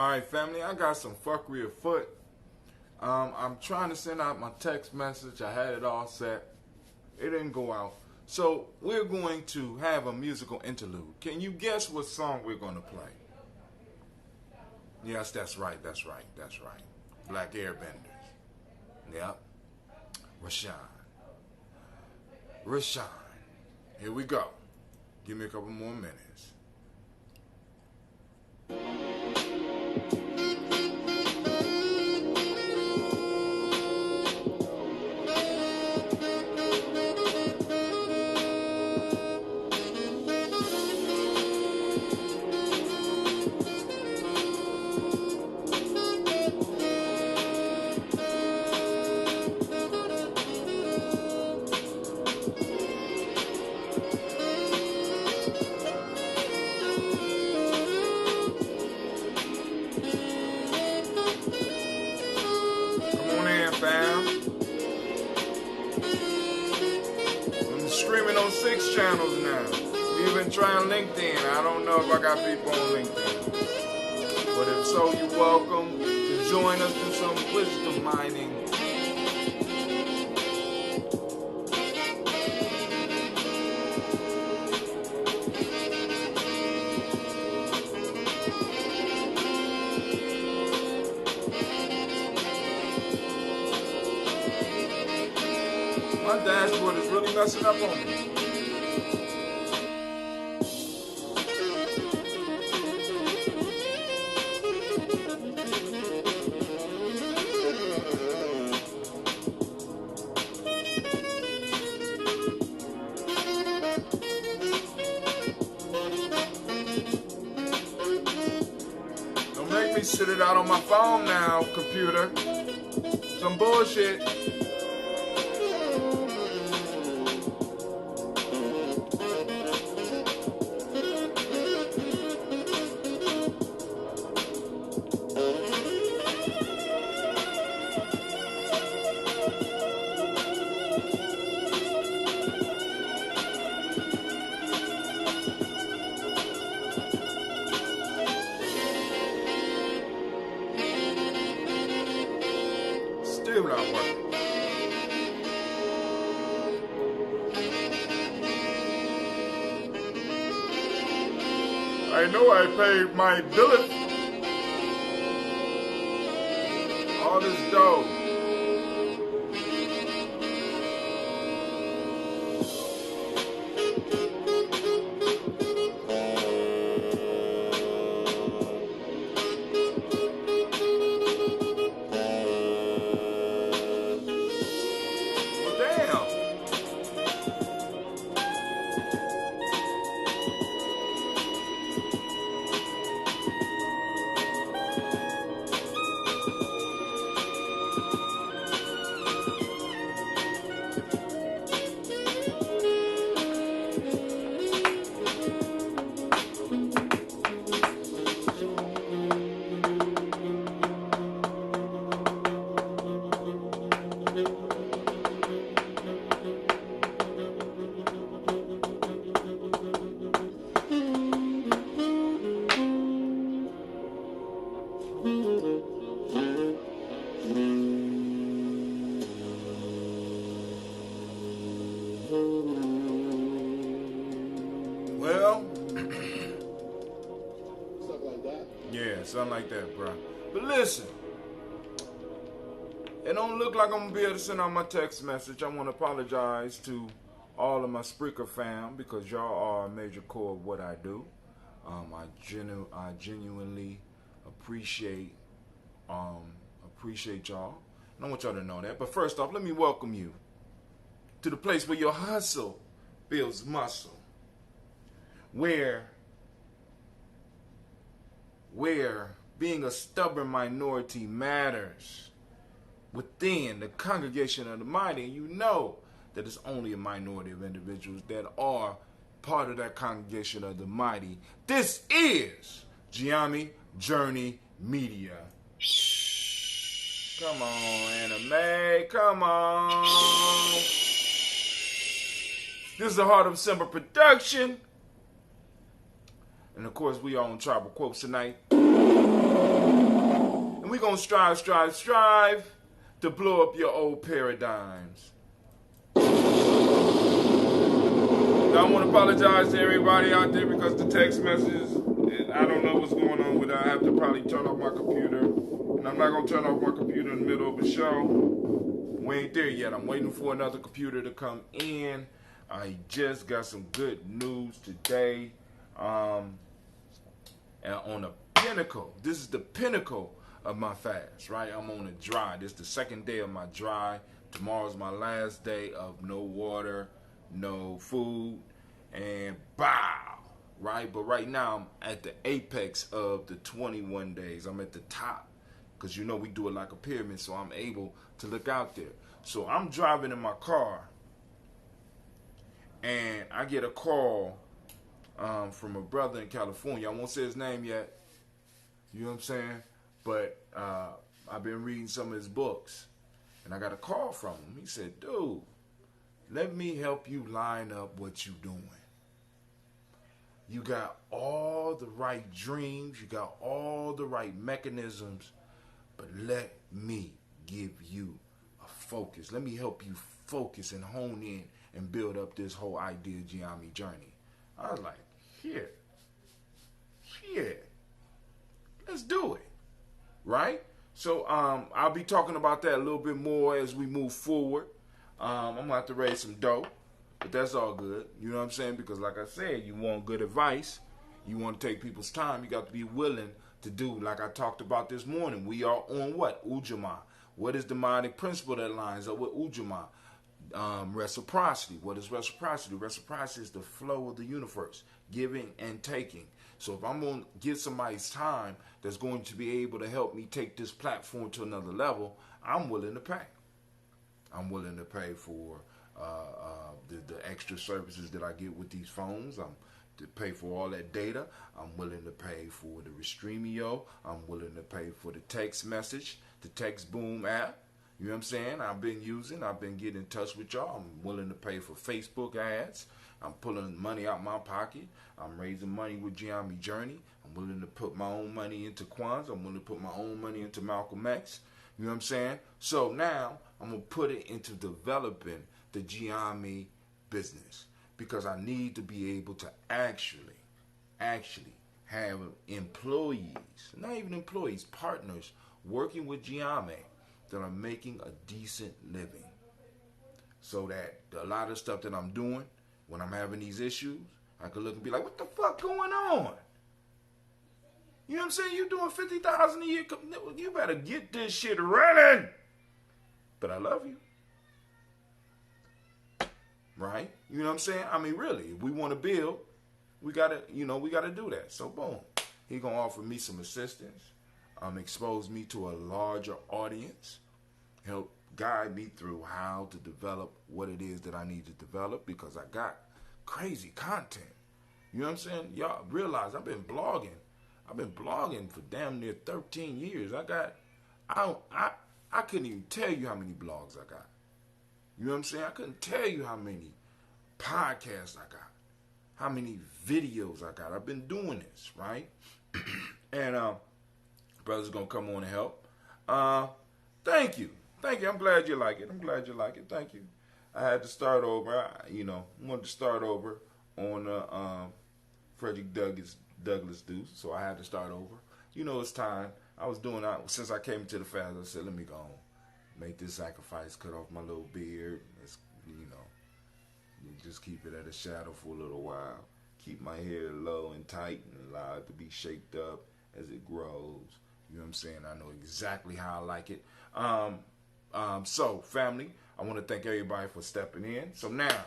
Alright, family, I got some fuckery afoot. I'm trying to send out my text message. I had it all set. It didn't go out. So we're going to have a musical interlude. Can you guess what song we're going to play? Yes, that's right. Black Airbenders. Yep. Rashawn. Here we go. Give me a couple more minutes. On 6 channels now. We've been trying LinkedIn. I don't know if I got people on LinkedIn. But if so, you're welcome to join us in some wisdom mining. My dashboard is really messing up on me. Don't make me sit it out on my phone now, computer. Some bullshit. Still not working. I know I paid my billet. All this dough. Well, stuff like that. Yeah, something like that, bro. But listen, it don't look like I'm gonna be able to send out my text message. I want to apologize to all of my Spreaker fam because y'all are a major core of what I do. I genuinely appreciate y'all, and I want y'all to know that. But first off, let me welcome you to the place where your hustle builds muscle. Where being a stubborn minority matters within the congregation of the mighty, and you know that it's only a minority of individuals that are part of that congregation of the mighty. This is Gianni Journey Media. Come on, anime, come on. This is a Heart of December production. And of course, we are on Tribal Quotes tonight. And we're going to strive to blow up your old paradigms. Now, I want to apologize to everybody out there because the text messages, I don't know what's going on with it. I have to probably turn off my computer. And I'm not going to turn off my computer in the middle of the show. We ain't there yet. I'm waiting for another computer to come in. I just got some good news today. And on the pinnacle, this is the pinnacle of my fast, right? I'm on a dry. This is the second day of my dry. Tomorrow's my last day of no water, no food, and bow, right? But right now, I'm at the apex of the 21 days. I'm at the top because, you know, we do it like a pyramid, so I'm able to look out there. So I'm driving in my car, and I get a call from a brother in California. I won't say his name yet. You know what I'm saying? But I've been reading some of his books, and I got a call from him. He said, dude, let me help you line up what you doing. You got all the right dreams. You got all the right mechanisms. But let me give you a focus. Let me help you focus and hone in and build up this whole idea Giammi journey. I was like, here. Let's do it. Right? So I'll be talking about that a little bit more as we move forward. I'm going to have to raise some dough, but that's all good. You know what I'm saying? Because like I said, you want good advice. You want to take people's time. You got to be willing to do, like I talked about this morning. We are on what? Ujamaa. What is the demonic principle that lines up with Ujamaa? Reciprocity. What is reciprocity? Reciprocity is the flow of the universe, giving and taking. So if I'm going to get somebody's time that's going to be able to help me take this platform to another level, I'm willing to pay. I'm willing to pay for the extra services that I get with these phones. I'm to pay for all that data. I'm willing to pay for the Restreamio. I'm willing to pay for the text message, the Text Boom app. You know what I'm saying? I've been getting in touch with y'all. I'm willing to pay for Facebook ads. I'm pulling money out my pocket. I'm raising money with Giammi Journey. I'm willing to put my own money into Kwanzaa. I'm willing to put my own money into Malcolm X. You know what I'm saying? So now I'm going to put it into developing the Giammi business because I need to be able to actually have employees, not even employees, partners working with Giammi that are making a decent living so that a lot of stuff that I'm doing, when I'm having these issues, I can look and be like, what the fuck going on? You know what I'm saying? You're doing $50,000 a year. You better get this shit running. But I love you. Right? You know what I'm saying? I mean, really, if we want to build, we gotta do that. So boom. He gonna offer me some assistance. Expose me to a larger audience. Help guide me through how to develop what it is that I need to develop because I got crazy content. You know what I'm saying? Y'all realize I've been blogging for damn near 13 years. I couldn't even tell you how many blogs I got. You know what I'm saying? I couldn't tell you how many podcasts I got, how many videos I got. I've been doing this, right? And brother's gonna come on and help. Thank you. I'm glad you like it. Thank you. I had to start over. I wanted to start over on Frederick Douglass Deuce, so I had to start over. You know, it's time. Since I came to the fast, I said, let me go on. Make this sacrifice, cut off my little beard. Just keep it at a shadow for a little while. Keep my hair low and tight and allow it to be shaped up as it grows. You know what I'm saying? I know exactly how I like it. So, family, I want to thank everybody for stepping in. So now,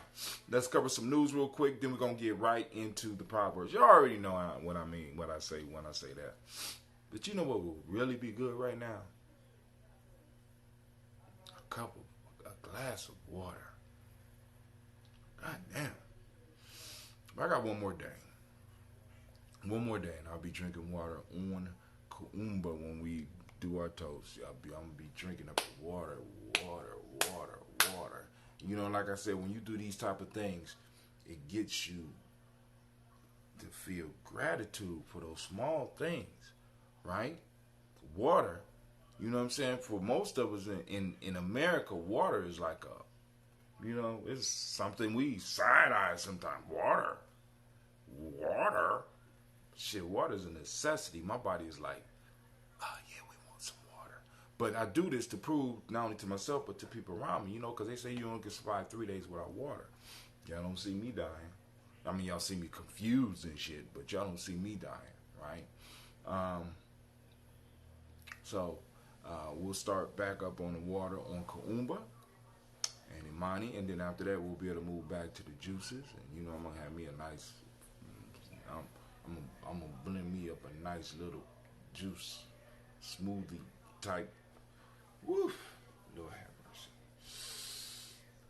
let's cover some news real quick. Then we're going to get right into the Proverbs. You already know what I mean, what I say when I say that. But you know what would really be good right now? A glass of water. God damn. I got one more day. And I'll be drinking water on Kuumba when we do our toast. I'm going to be drinking up the water. You know, like I said, when you do these type of things, it gets you to feel gratitude for those small things right? Water, you know what I'm saying? For most of us in America, water is like it's something we side-eye sometimes. Water. Shit, water is a necessity. My body is like, oh yeah, we want some water. But I do this to prove not only to myself, but to people around me, because they say you only can survive 3 days without water. Y'all don't see me dying. I mean, y'all see me confused and shit, but y'all don't see me dying, right? So we'll start back up on the water on Kaumba and Imani, and then after that we'll be able to move back to the juices, and I'm gonna have me a nice. I'm gonna blend me up a nice little juice smoothie type. Woof, Lord have mercy.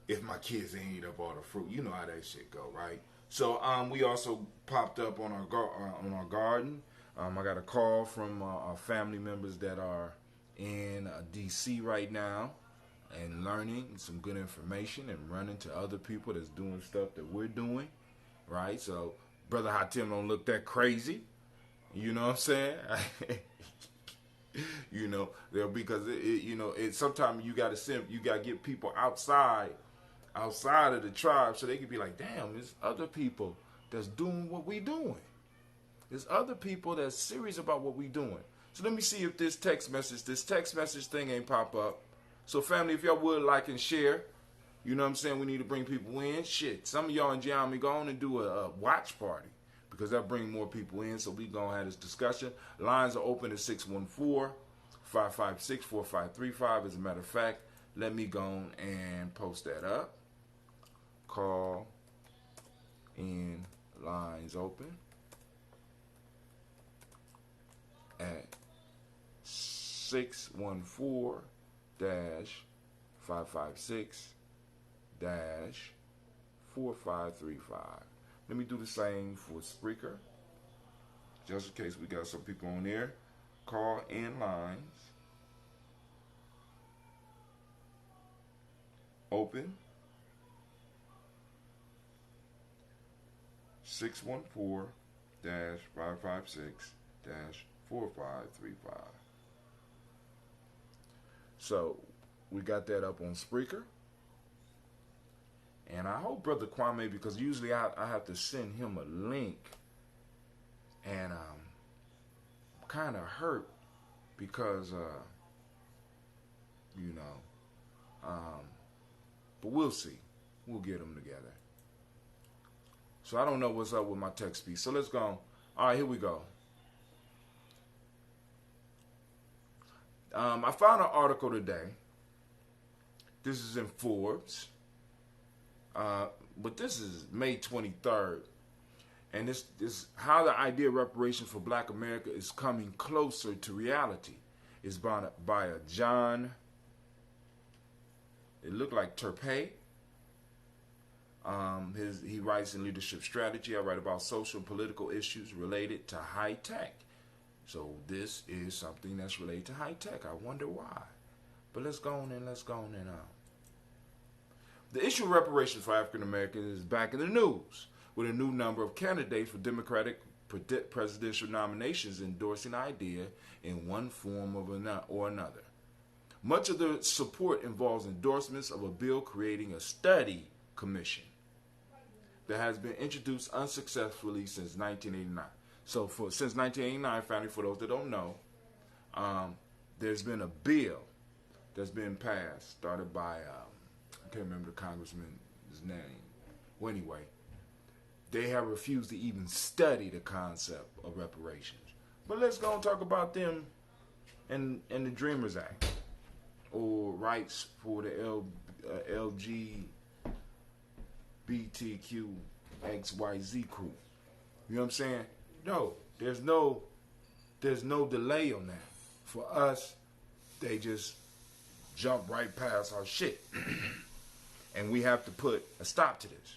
If my kids ain't eat up all the fruit, you know how that shit go, right? So we also popped up on our garden. I got a call from our family members that are in DC right now and learning some good information and running to other people that's doing stuff that we're doing, right? So Brother Hatim don't look that crazy, you know what I'm saying? Because sometimes you gotta get people outside of the tribe so they can be like, damn, there's other people that's doing what we doing. There's other people that's serious about what we doing. So let me see if this text message thing ain't pop up. So family, if y'all would like and share, you know what I'm saying? We need to bring people in. Shit, some of y'all in Giami, go on and do a watch party because that'll bring more people in. So we gonna have this discussion. Lines are open at 614-556-4535. As a matter of fact, let me go and post that up. Call in lines open at 614-556-4535. Let me do the same for Spreaker, just in case we got some people on there. Call in lines open 614-556-4535. So we got that up on Spreaker. And I hope Brother Kwame, because usually I have to send him a link. And I'm kind of hurt because, but we'll see. We'll get them together. So I don't know what's up with my text piece. So let's go. All right, here we go. I found an article today. This is in Forbes. But this is May 23rd. And this how the idea of reparations for Black America is coming closer to reality. It's by a John, it looked like Turpay. He writes in Leadership Strategy. I write about social and political issues related to high tech. So this is something that's related to high tech. I wonder why. But let's go on and The issue of reparations for African Americans is back in the news, with a new number of candidates for Democratic presidential nominations endorsing the idea in one form or another. Much of the support involves endorsements of a bill creating a study commission that has been introduced unsuccessfully since 1989. So since 1989, family, for those that don't know, there's been a bill that's been passed, started by, I can't remember the congressman's name. Well, anyway, they have refused to even study the concept of reparations. But let's go and talk about them and the Dreamers Act, or rights for the LGBTQXYZ crew. You know what I'm saying? No, there's no delay on that. For us, they just jump right past our shit. And we have to put a stop to this.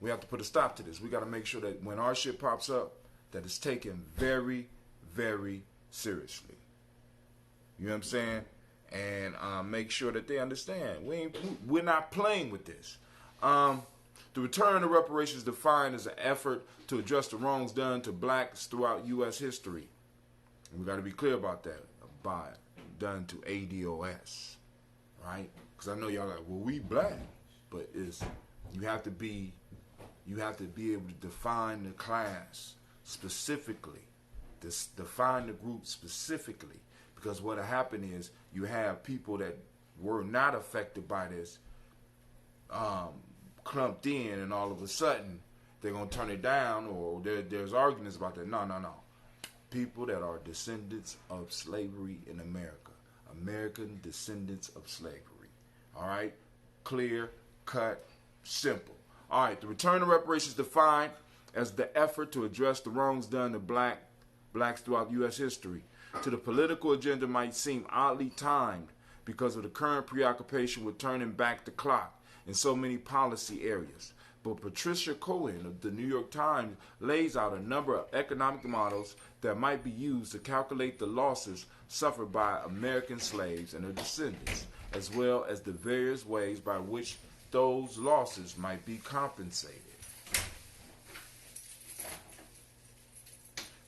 We have to put a stop to this. We got to make sure that when our shit pops up, that it's taken very, very seriously. You know what I'm saying? And make sure that they understand we're not playing with this. The return of reparations is defined as an effort to address the wrongs done to blacks throughout U.S. history. And we got to be clear about that. By done to ADOS, right? Because I know y'all like, well, we black, but you have to be able to define the class specifically, define the group specifically, because what happened is you have people that were not affected by this, clumped in, and all of a sudden they're gonna turn it down, or there's arguments about that. No. People that are descendants of slavery in America, American descendants of slavery. All right, clear, cut, simple. All right, the return of reparations defined as the effort to address the wrongs done to blacks throughout U.S. history. To the political agenda might seem oddly timed because of the current preoccupation with turning back the clock in so many policy areas. But Patricia Cohen of the New York Times lays out a number of economic models that might be used to calculate the losses suffered by American slaves and their descendants, as well as the various ways by which those losses might be compensated.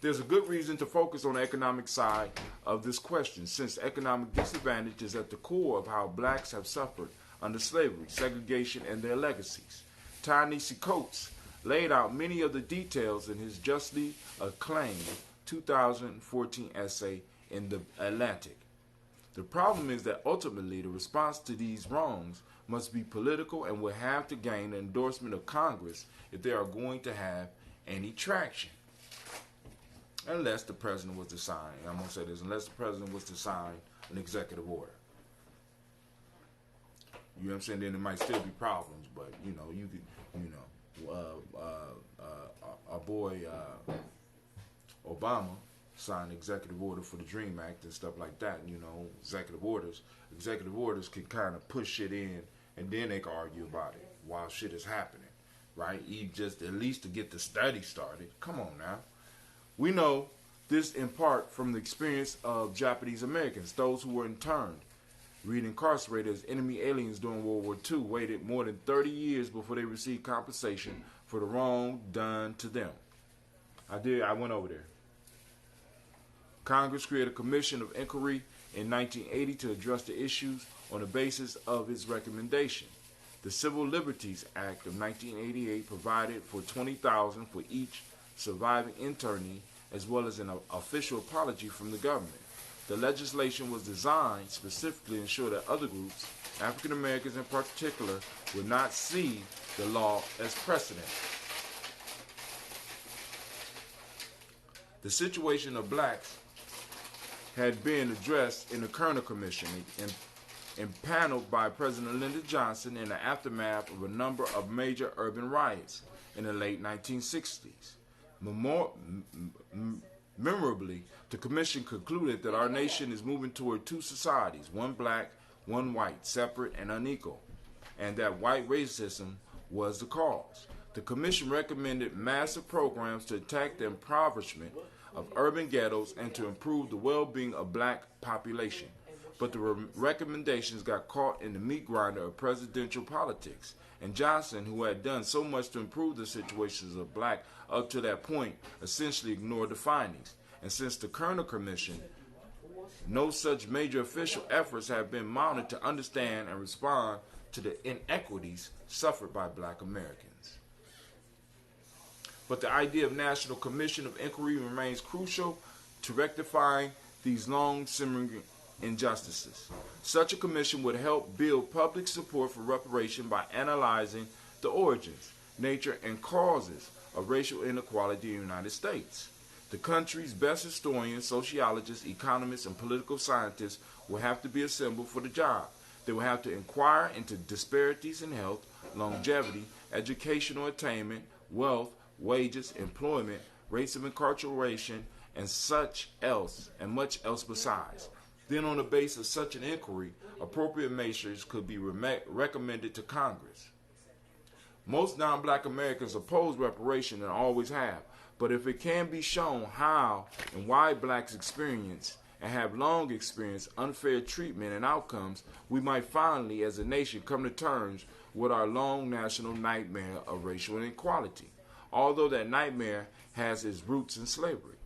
There's a good reason to focus on the economic side of this question, since economic disadvantage is at the core of how blacks have suffered under slavery, segregation, and their legacies. Ta-Nehisi Coates laid out many of the details in his justly acclaimed 2014 essay in The Atlantic. The problem is that ultimately the response to these wrongs must be political and will have to gain the endorsement of Congress if they are going to have any traction. Unless the president was to sign, and I'm going to say this, unless the president was to sign an executive order. You know what I'm saying? Then there might still be problems, but our boy Obama signed an executive order for the Dream Act and stuff like that. Executive orders can kind of push shit in, and then they can argue about it while shit is happening, right? Just at least to get the study started. Come on now. We know this in part from the experience of Japanese Americans, those who were interned, incarcerated as enemy aliens during World War II, waited more than 30 years before they received compensation for the wrong done to them. I went over there. Congress created a commission of inquiry in 1980 to address the issues on the basis of its recommendation. The Civil Liberties Act of 1988 provided for $20,000 for each surviving internee, as well as an official apology from the government. The legislation was designed specifically to ensure that other groups, African Americans in particular, would not see the law as precedent. The situation of blacks had been addressed in the Kerner Commission, impaneled by President Lyndon Johnson in the aftermath of a number of major urban riots in the late 1960s. Memorably, the commission concluded that our nation is moving toward two societies, one black, one white, separate and unequal, and that white racism was the cause. The commission recommended massive programs to attack the impoverishment of urban ghettos and to improve the well-being of black population. But the recommendations got caught in the meat grinder of presidential politics, and Johnson, who had done so much to improve the situations of black up to that point, essentially ignored the findings. And since the Kerner Commission, no such major official efforts have been mounted to understand and respond to the inequities suffered by black Americans. But the idea of National Commission of Inquiry remains crucial to rectifying these long-simmering injustices. Such a commission would help build public support for reparation by analyzing the origins, nature, and causes of racial inequality in the United States. The country's best historians, sociologists, economists, and political scientists will have to be assembled for the job. They will have to inquire into disparities in health, longevity, educational attainment, wealth, wages, employment, rates of incarceration, and much else besides. Then on the basis of such an inquiry, appropriate measures could be recommended to Congress. Most non-black Americans oppose reparation and always have, but if it can be shown how and why blacks experience and have long experienced unfair treatment and outcomes, we might finally, as a nation, come to terms with our long national nightmare of racial inequality. Although that nightmare has its roots in slavery,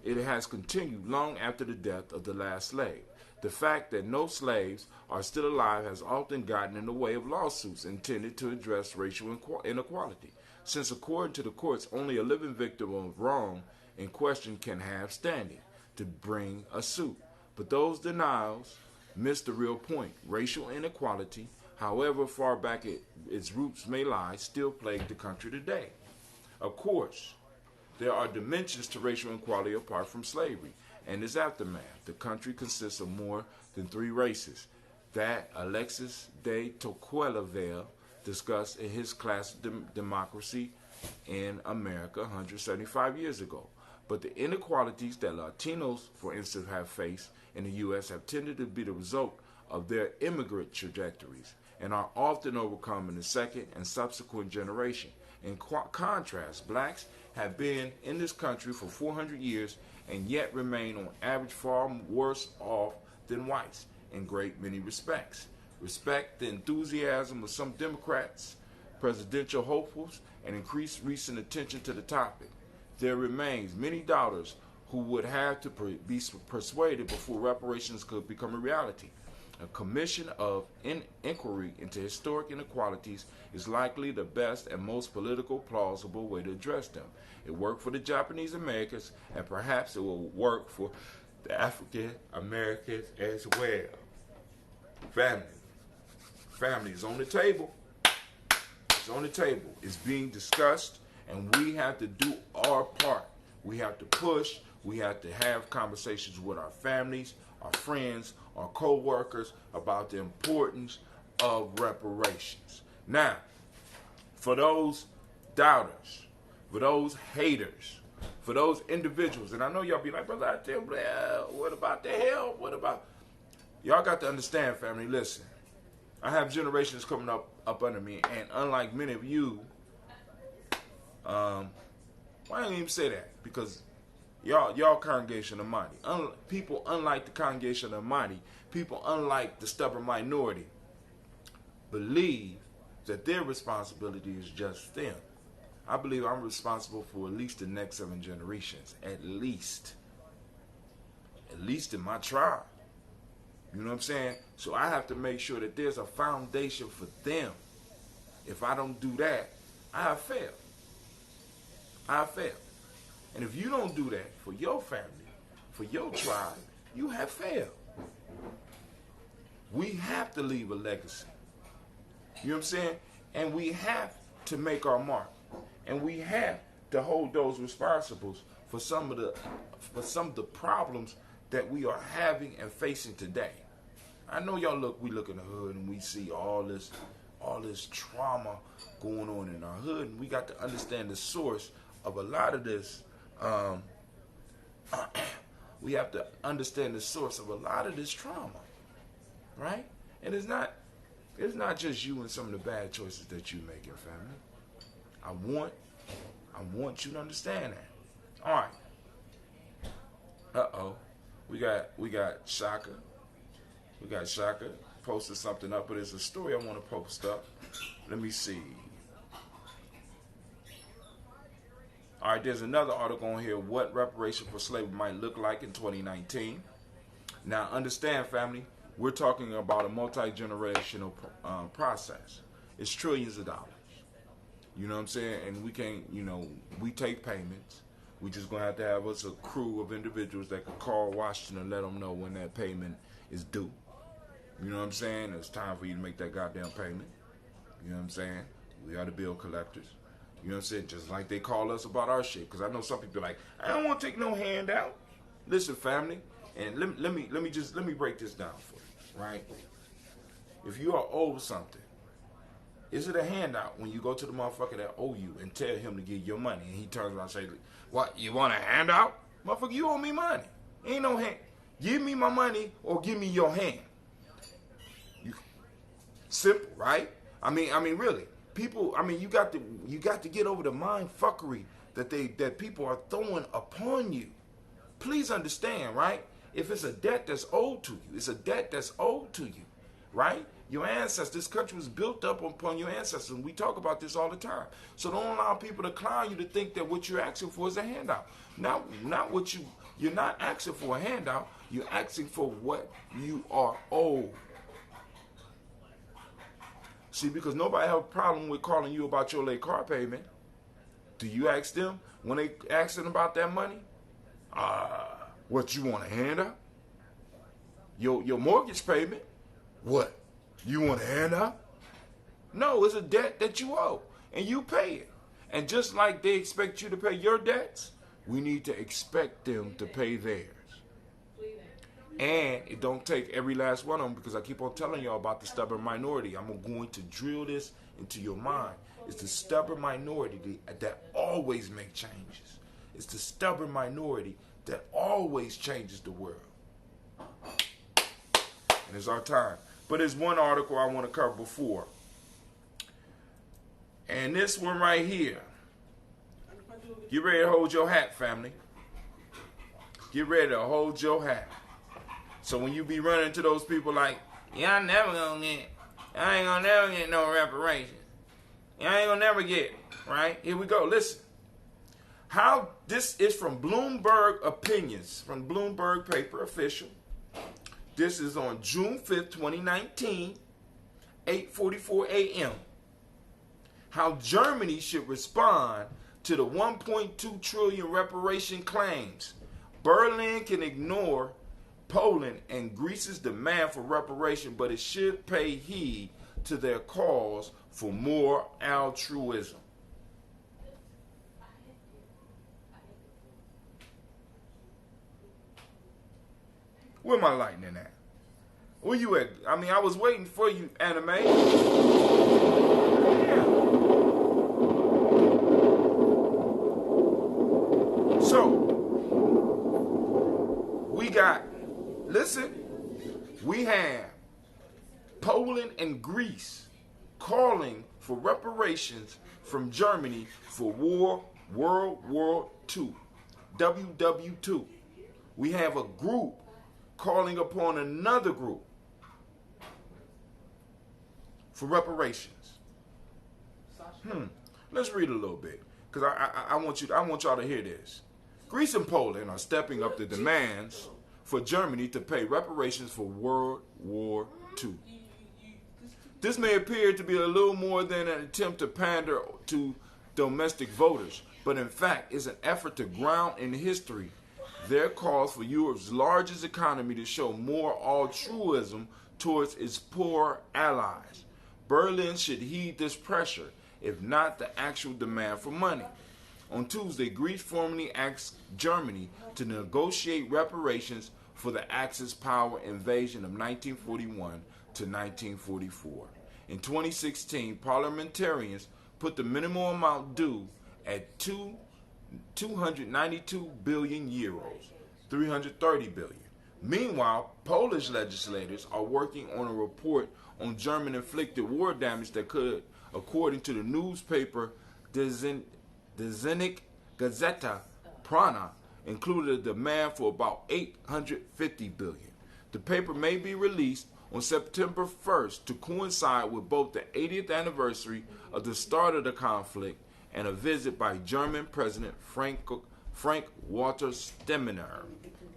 it has continued long after the death of the last slave. The fact that no slaves are still alive has often gotten in the way of lawsuits intended to address racial inequality, since according to the courts, only a living victim of wrong in question can have standing to bring a suit. But those denials miss the real point. Racial inequality, however far back its roots may lie, still plague the country today. Of course, there are dimensions to racial inequality apart from slavery and its aftermath. The country consists of more than 3 races that Alexis de Tocqueville discussed in his class Democracy in America 175 years ago. But the inequalities that Latinos, for instance, have faced in the U.S. have tended to be the result of their immigrant trajectories and are often overcome in the second and subsequent generation. In contrast, blacks have been in this country for 400 years and yet remain on average far worse off than whites in great many respects. Respect the enthusiasm of some Democrats, presidential hopefuls, and increased recent attention to the topic. There remains many doubters who would have to be persuaded before reparations could become a reality. A commission of inquiry into historic inequalities is likely the best and most political plausible way to address them. It worked for the Japanese Americans, and perhaps it will work for the African Americans as well. Family is on the table. It's on the table. It's being discussed, and we have to do our part. We have to push. We have to have conversations with our families, our friends, our co-workers about the importance of reparations. Now, for those doubters, for those haters, for those individuals, and I know y'all be like, brother, what about the hell? What about? Y'all got to understand, family, listen. I have generations coming up under me, and unlike many of you, why don't you even say that? Because y'all congregation of mighty. People unlike the congregation of mighty, people unlike the stubborn minority, believe that their responsibility is just them. I believe I'm responsible for at least the next 7 generations. At least in my tribe. You know what I'm saying? So I have to make sure that there's a foundation for them. If I don't do that, I have failed. And if you don't do that for your family, for your tribe, you have failed. We have to leave a legacy. You know what I'm saying? And we have to make our mark. And we have to hold those responsible for some of the problems that we are having and facing today. I know we look in the hood and we see all this trauma going on in our hood, and we got to understand the source of a lot of this. We have to understand the source of a lot of this trauma, right? And it's not just you and some of the bad choices that you make, your family. I want you to understand that. All right. We got Shaka. We got Shaka posted something up, but it's a story I want to post up. Let me see. All right, there's another article on here, what reparation for slavery might look like in 2019. Now, understand, family, we're talking about a multi-generational process. It's trillions of dollars. You know what I'm saying? And we can't, we take payments. We just going to have us a crew of individuals that can call Washington and let them know when that payment is due. You know what I'm saying? It's time for you to make that goddamn payment. You know what I'm saying? We are the bill collectors. You know what I'm saying? Just like they call us about our shit. Because I know some people are like, I don't want to take no handout. Listen, family, and let me break this down for you, right? If you are owed something, is it a handout when you go to the motherfucker that owe you and tell him to give your money, and he turns around and says, what, you want a handout? Motherfucker, you owe me money. Ain't no hand. Give me my money or give me your hand. Simple, right? I mean, really. People, you got to get over the mind fuckery that people are throwing upon you. Please understand, right? If it's a debt that's owed to you, it's a debt that's owed to you, right? Your ancestors. This country was built up upon your ancestors. And we talk about this all the time. So don't allow people to clown you to think that what you're asking for is a handout. Not what you're not asking for a handout. You're asking for what you are owed. See, because nobody have a problem with calling you about your late car payment. Do you ask them when they ask them about that money? What, you want a handout? Your mortgage payment? What? You want a handout? No, it's a debt that you owe, and you pay it. And just like they expect you to pay your debts, we need to expect them to pay theirs. And it don't take every last one of them, because I keep on telling y'all about the stubborn minority. I'm going to drill this into your mind. It's the stubborn minority that always make changes. It's the stubborn minority that always changes the world. And it's our time. But there's one article I want to cover before. And this one right here. Get ready to hold your hat, family. Get ready to hold your hat. So when you be running into those people like, I ain't gonna never get no reparations. I ain't gonna never get it, right? Here we go. Listen. How this is from Bloomberg Opinions, from Bloomberg Paper Official. This is on June 5th, 2019, 8:44 a.m. How Germany should respond to the 1.2 trillion reparation claims. Berlin can ignore Poland and Greece's demand for reparation, but it should pay heed to their calls for more altruism. Where my lightning at? Where you at? I mean, I was waiting for you, anime. Yeah. So, we got, listen, we have Poland and Greece calling for reparations from Germany for World War II, WW2. We have a group calling upon another group for reparations. Let's read a little bit, because I want y'all to hear this. Greece and Poland are stepping up the demands for Germany to pay reparations for World War II. This may appear to be a little more than an attempt to pander to domestic voters, but in fact is an effort to ground in history their calls for Europe's largest economy to show more altruism towards its poor allies. Berlin should heed this pressure, if not the actual demand for money. On Tuesday, Greece formally asked Germany to negotiate reparations for the Axis power invasion of 1941 to 1944. In 2016, parliamentarians put the minimum amount due at 292 billion euros, 330 billion. Meanwhile, Polish legislators are working on a report on German-inflicted war damage that could, according to the newspaper Dziennik Gazeta Prawna, included a demand for about 850 billion. The paper may be released on September 1st to coincide with both the 80th anniversary of the start of the conflict and a visit by German President Frank-Walter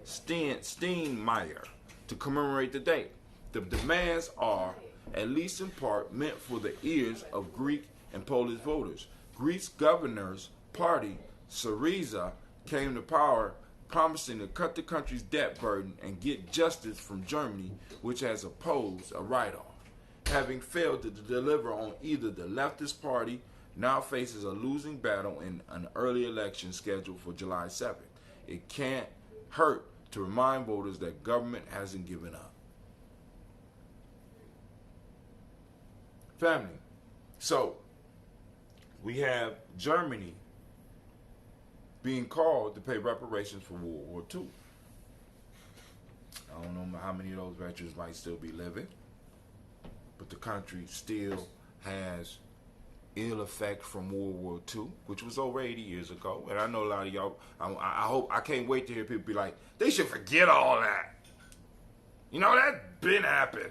Steinmeier to commemorate the date. The demands are, at least in part, meant for the ears of Greek and Polish voters. Greece's governor's party, Syriza, came to power promising to cut the country's debt burden and get justice from Germany, which has opposed a write-off. Having failed to deliver on either, the leftist party now faces a losing battle in an early election scheduled for July 7th. It can't hurt to remind voters that government hasn't given up. Family, so we have Germany being called to pay reparations for World War II. I don't know how many of those veterans might still be living, but the country still has ill effect from World War II, which was over 80 years ago. And I know a lot of y'all, I can't wait to hear people be like, they should forget all that. You know, that been happened.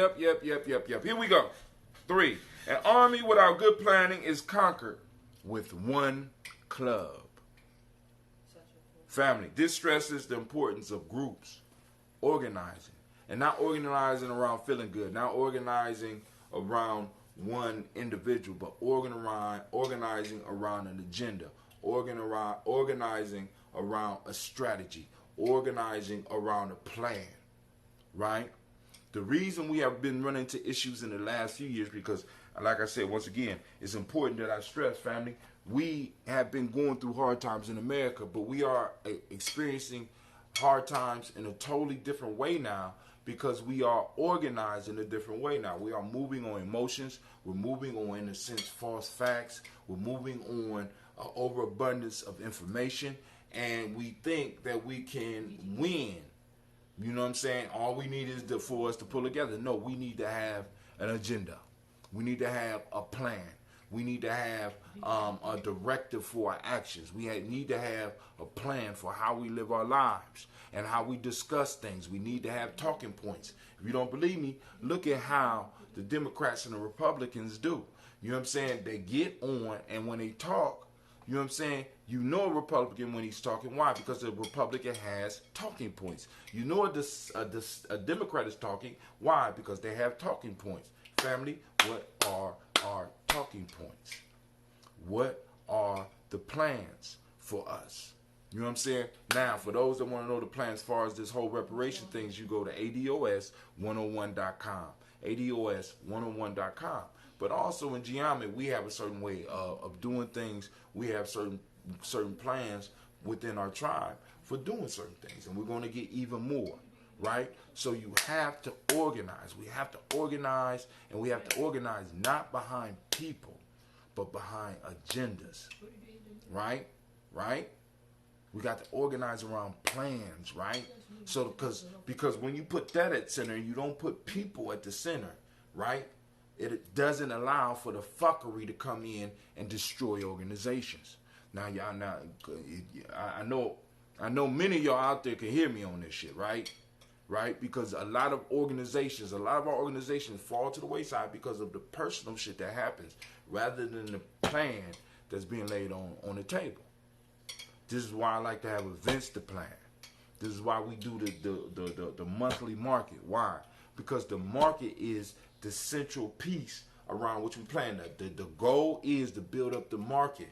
Yep. Here we go. 3. An army without good planning is conquered with one club. Family. This stresses the importance of groups organizing. And not organizing around feeling good. Not organizing around one individual, but organizing around an agenda. Organizing around a strategy. Organizing around a plan. Right? The reason we have been running into issues in the last few years, because, like I said, once again, it's important that I stress, family, we have been going through hard times in America, but we are experiencing hard times in a totally different way now because we are organized in a different way now. We are moving on emotions. We're moving on, in a sense, false facts. We're moving on overabundance of information, and we think that we can win. You know what I'm saying? All we need is for us to pull together. No, we need to have an agenda. We need to have a plan. We need to have a directive for our actions. We need to have a plan for how we live our lives and how we discuss things. We need to have talking points. If you don't believe me, look at how the Democrats and the Republicans do. You know what I'm saying? They get on, and when they talk, you know what I'm saying? You know a Republican when he's talking. Why? Because the Republican has talking points. You know a Democrat is talking. Why? Because they have talking points. Family, what are our talking points? What are the plans for us? You know what I'm saying? Now, for those that want to know the plans as far as this whole reparation things, you go to ADOS101.com. ADOS101.com. But also in Giamma, we have a certain way of doing things. We have certain plans within our tribe for doing certain things. And we're going to get even more, right? So you have to organize. We have to organize, and we have to organize not behind people, but behind agendas, right? Right? We got to organize around plans, right? So because when you put that at center, you don't put people at the center, right? It doesn't allow for the fuckery to come in and destroy organizations. Now, y'all, I know many of y'all out there can hear me on this shit, right? Right? Because a lot of our organizations fall to the wayside because of the personal shit that happens rather than the plan that's being laid on the table. This is why I like to have events to plan. This is why we do the monthly market. Why? Because the market is the central piece around which we plan. The goal is to build up the market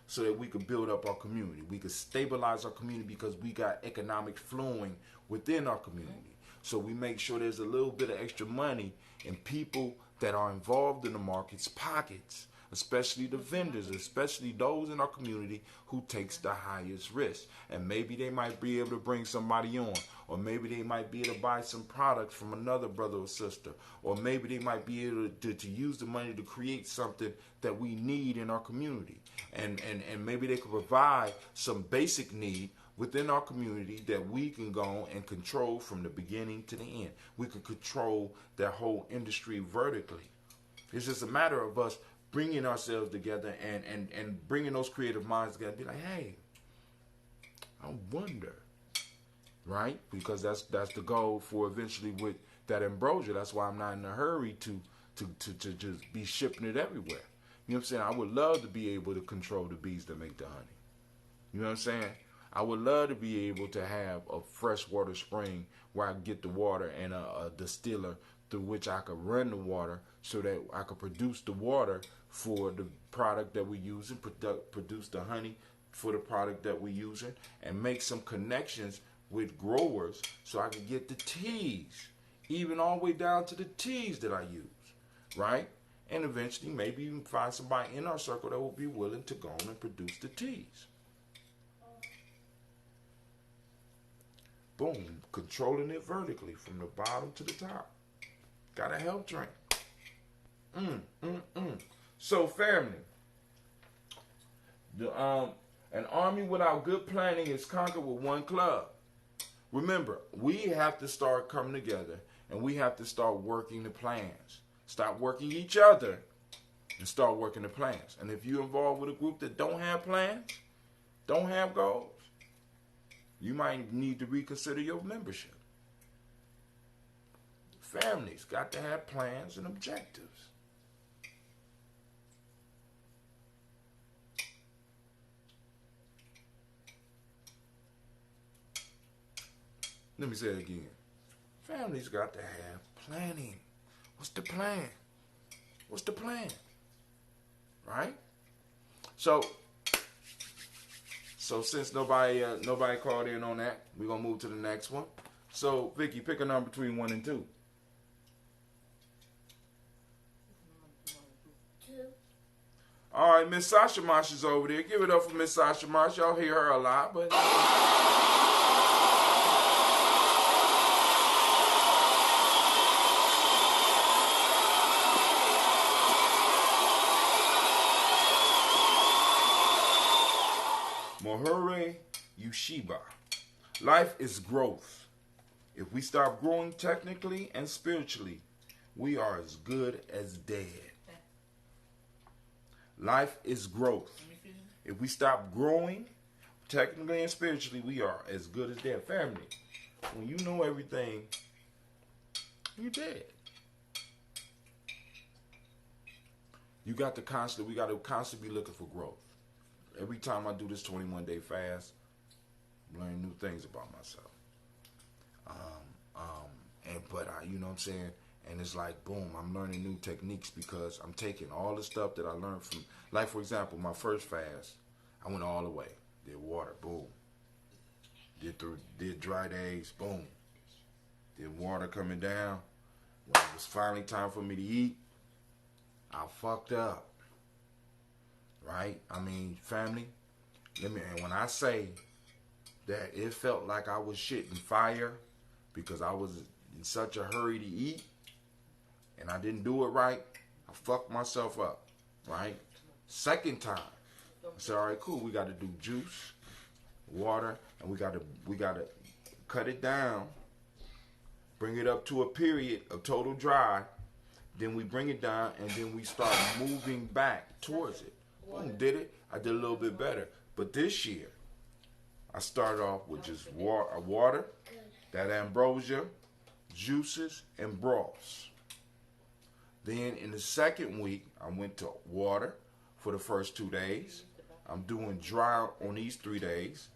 so that we can build up our community. We can stabilize our community because we got economic flowing within our community. So we make sure there's a little bit of extra money in people that are involved in the market's pockets, especially the vendors, especially those in our community who takes the highest risk. And maybe they might be able to bring somebody on, or maybe they might be able to buy some products from another brother or sister, or maybe they might be able to use the money to create something that we need in our community. And maybe they could provide some basic need within our community that we can go and control from the beginning to the end. We can control that whole industry vertically. It's just a matter of us bringing ourselves together and bringing those creative minds together and be like, hey, I wonder, right? Because that's the goal for eventually with that ambrosia. That's why I'm not in a hurry to just be shipping it everywhere. You know what I'm saying? I would love to be able to control the bees that make the honey. You know what I'm saying? I would love to be able to have a freshwater spring where I can get the water and a distiller through which I could run the water so that I could produce the water for the product that we're using, produce the honey for the product that we're using, and make some connections with growers so I can get the teas, even all the way down to the teas that I use, right? And eventually maybe you can find somebody in our circle that will be willing to go on and produce the teas. Boom, controlling it vertically from the bottom to the top. Got a health drink. So family, an army without good planning is conquered with one club. Remember, we have to start coming together and we have to start working the plans. Stop working each other and start working the plans. And if you're involved with a group that don't have plans, don't have goals, you might need to reconsider your membership. Families got to have plans and objectives. Let me say it again. Families got to have planning. What's the plan? What's the plan? Right? So since nobody called in on that, we're gonna move to the next one. So Vicky, pick a number between 1 and 2. 2. All right, Miss Sasha Mosh is over there. Give it up for Miss Sasha Mosh. Y'all hear her a lot, but Mohere Yushiba. Life is growth. If we stop growing technically and spiritually, we are as good as dead. Life is growth. If we stop growing technically and spiritually, we are as good as dead. Family, when you know everything, you're dead. We got to constantly be looking for growth. Every time I do this 21-day fast, I'm learning new things about myself. But you know what I'm saying? And it's like, boom, I'm learning new techniques because I'm taking all the stuff that I learned from, like, for example, my first fast, I went all the way. Did water, boom. Did dry days, boom. Did water coming down. When it was finally time for me to eat, I fucked up. Right? I mean, family, and when I say that it felt like I was shitting fire because I was in such a hurry to eat and I didn't do it right, I fucked myself up. Right? Second time, I said, all right, cool, we got to do juice, water, and we got to cut it down, bring it up to a period of total dry, then we bring it down, and then we start moving back towards it. Boom, did it. I did a little bit better. But this year, I started off with just water, that ambrosia, juices, and broths. Then in the second week, I went to water for the first 2 days. I'm doing dry on these 3 days.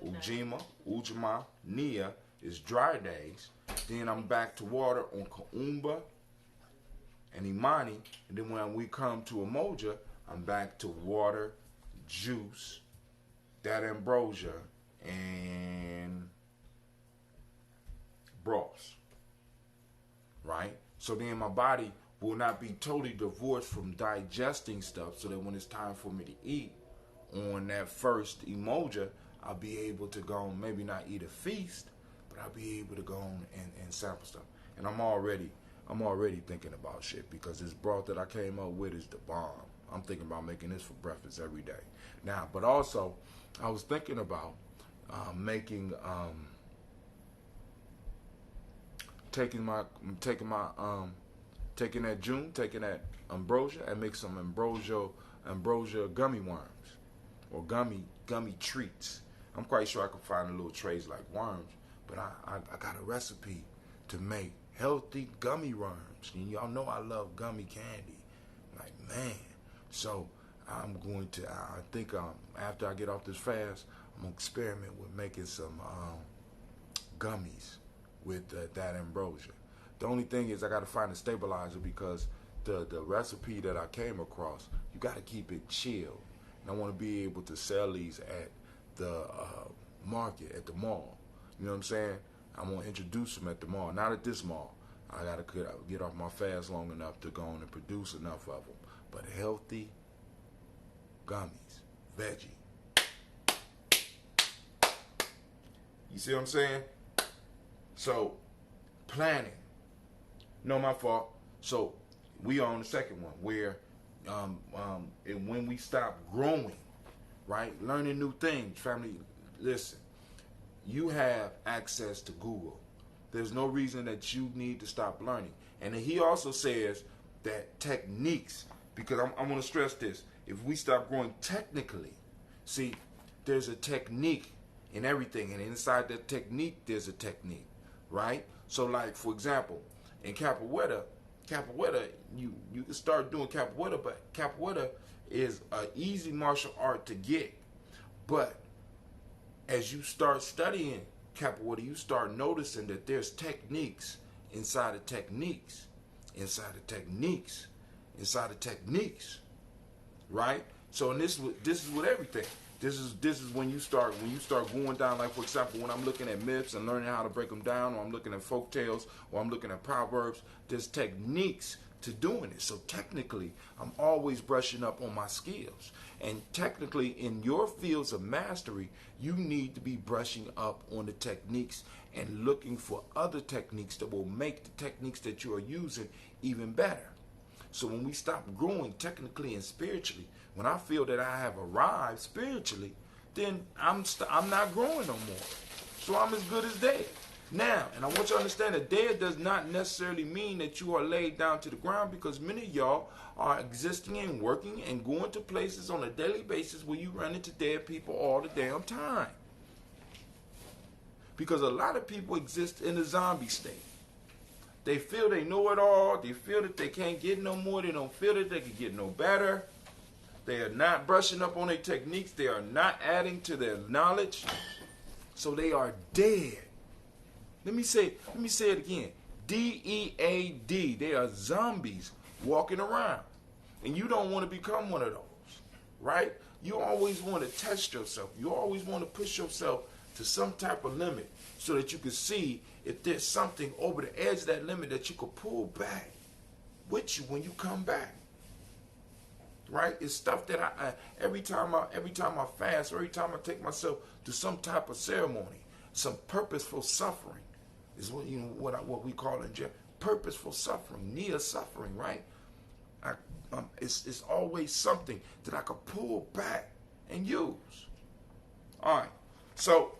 Ujima, Nia is dry days. Then I'm back to water on Kaumba and Imani. And then when we come to Umoja, I'm back to water, juice, that ambrosia, and broths. Right? So then my body will not be totally divorced from digesting stuff, so that when it's time for me to eat on that first emoja, I'll be able to go on, maybe not eat a feast, but I'll be able to go on and sample stuff. And I'm already thinking about shit because this broth that I came up with is the bomb. I'm thinking about making this for breakfast every day. Now, but also, I was thinking about taking that ambrosia and make some ambrosia gummy worms or gummy treats. I'm quite sure I could find a little trays like worms, but I got a recipe to make healthy gummy worms. And y'all know I love gummy candy. Like, man. So I'm going to, I think after I get off this fast, I'm going to experiment with making some gummies with that ambrosia. The only thing is I got to find a stabilizer because the recipe that I came across, you got to keep it chilled. And I want to be able to sell these at the market, at the mall. You know what I'm saying? I'm going to introduce them at the mall, not at this mall. I got to get off my fast long enough to go on and produce enough of them. But healthy gummies, veggie. You see what I'm saying? So, planning. No, my fault. So, we are on the second one where when we stop growing, right? Learning new things. Family, listen. You have access to Google. There's no reason that you need to stop learning. And he also says that techniques, because I want to stress this, if we stop growing technically, see, there's a technique in everything, and inside that technique, there's a technique, right? So, like, for example, In capoeira, you can start doing capoeira, but capoeira is an easy martial art to get. But as you start studying capoeira, you start noticing that there's techniques inside of techniques, inside of techniques, inside of techniques, right? So, and this is with everything. This is when you start going down. Like, for example, when I'm looking at myths and learning how to break them down, or I'm looking at folk tales, or I'm looking at proverbs. There's techniques to doing it. So technically, I'm always brushing up on my skills. And technically, in your fields of mastery, you need to be brushing up on the techniques and looking for other techniques that will make the techniques that you are using even better. So when we stop growing technically and spiritually, when I feel that I have arrived spiritually, then I'm not growing no more. So I'm as good as dead. Now, and I want you to understand that dead does not necessarily mean that you are laid down to the ground, because many of y'all are existing and working and going to places on a daily basis where you run into dead people all the damn time. Because a lot of people exist in a zombie state. They feel they know it all. They feel that they can't get no more. They don't feel that they can get no better. They are not brushing up on their techniques. They are not adding to their knowledge. So they are dead. Let me say it again. D-E-A-D. They are zombies walking around. And you don't want to become one of those, right? You always want to test yourself. You always want to push yourself to some type of limit so that you can see if there's something over the edge of that limit that you could pull back with you when you come back. Right? It's stuff that I every time I fast, or every time I take myself to some type of ceremony, some purposeful suffering is what we call in jail purposeful suffering, near suffering, right? It's always something that I could pull back and use. All right, so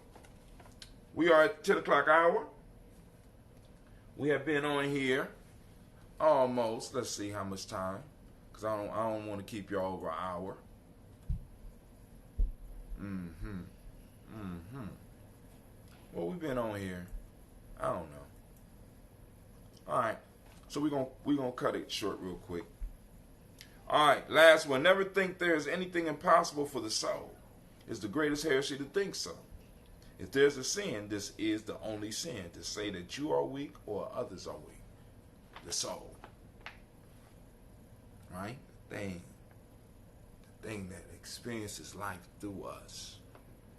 we are at 10 o'clock hour. We have been on here almost. Let's see how much time. Because I don't want to keep y'all over an hour. Well, we've been on here. I don't know. All right. So we're gonna cut it short real quick. All right. Last one. Never think there is anything impossible for the soul. It's the greatest heresy to think so. If there's a sin, this is the only sin, to say that you are weak or others are weak. The soul. Right? The thing that experiences life through us.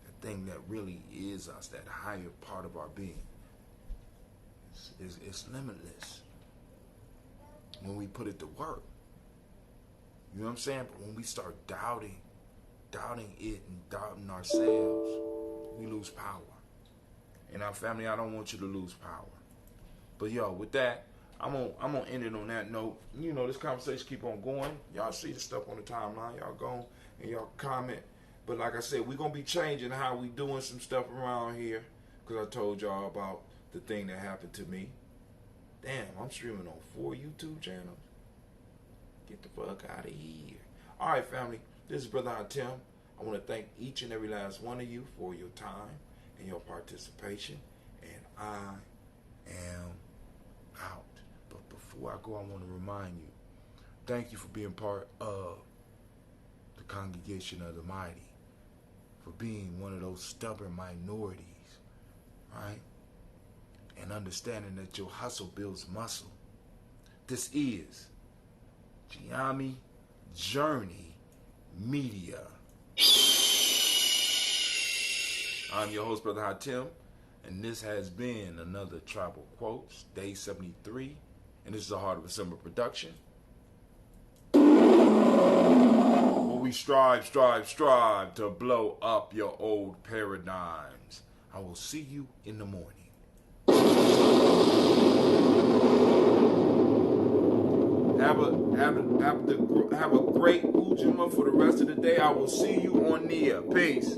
The thing that really is us, that higher part of our being. It's limitless when we put it to work. You know what I'm saying? But when we start doubting it and doubting ourselves, we lose power. In our family, I don't want you to lose power. But yo, with that, I'm gonna end it on that note. You know, this conversation keep on going. Y'all see the stuff on the timeline. Y'all go and y'all comment. But like I said, we're gonna be changing how we doing some stuff around here, because I told y'all about the thing that happened to me. Damn, I'm streaming on 4 YouTube channels. Get the fuck out of here. All right, family. This is Brother Tim. I want to thank each and every last one of you for your time and your participation. And I am out. But before I go, I want to remind you, thank you for being part of the congregation of the mighty, for being one of those stubborn minorities, right? And understanding that your hustle builds muscle. This is Giami Journey Media. I'm your host, Brother Hatim, and this has been another Tribal Quotes, Day 73, and this is a Heart of December production. Where we strive to blow up your old paradigms. I will see you in the morning. Have a great Ujima for the rest of the day. I will see you on Nia. Peace.